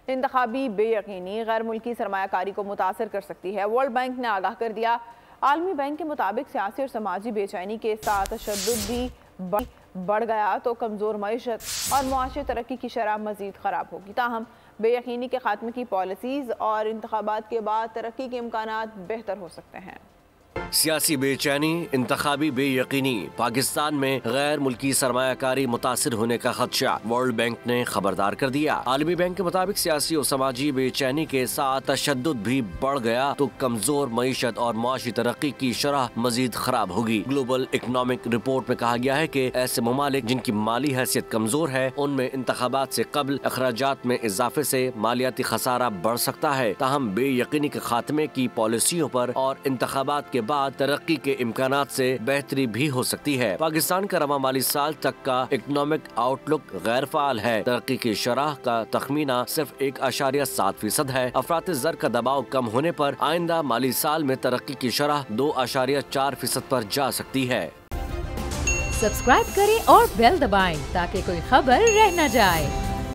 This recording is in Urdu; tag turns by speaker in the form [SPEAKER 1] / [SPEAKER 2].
[SPEAKER 1] انتخابی بے یقینی غیر ملکی سرمایہ کاری کو متاثر کر سکتی ہے۔ ورلڈ بینک نے آگاہ کر دیا، عالمی بینک کے مطابق سیاسی اور سماجی بے چینی کے ساتھ تشدد بھی بڑھ گیا تو کمزور معیشت اور معاشی ترقی کی شرح مزید خراب ہوگی۔ تاہم بے یقینی کے خاتمے کی پالیسیز اور انتخابات کے بعد ترقی کے امکانات بہتر ہو سکتے ہیں۔
[SPEAKER 2] سیاسی بے چینی، انتخابی بے یقینی، پاکستان میں غیر ملکی سرمایہ کاری متاثر ہونے کا خدشہ، ورلڈ بینک نے خبردار کر دیا۔ عالمی بینک کے مطابق سیاسی اور سماجی بے چینی کے ساتھ تشدد بھی بڑھ گیا تو کمزور معیشت اور معاشی ترقی کی شرح مزید خراب ہوگی۔ گلوبل اکنامک رپورٹ میں کہا گیا ہے کہ ایسے ممالک جن کی مالی حیثیت کمزور ہے، ان میں انتخابات سے قبل اخراجات میں اضافے سے مالیاتی خسارہ بڑھ سکتا ہے۔ تاہم بے یقینی کے خاتمے کی پالیسیوں پر اور انتخابات کے بعد ترقی کے امکانات سے بہتری بھی ہو سکتی ہے۔ پاکستان کا رواں مالی سال تک کا اکنامک آؤٹ لک غیر فعال ہے۔ ترقی کی شرح کا تخمینہ صرف 1.7% ہے۔ افراط زر کا دباؤ کم ہونے پر آئندہ مالی سال میں ترقی کی شرح 2.4% پر جا سکتی ہے۔
[SPEAKER 3] سبسکرائب کریں اور بیل دبائیں تاکہ کوئی خبر رہ نہ جائے۔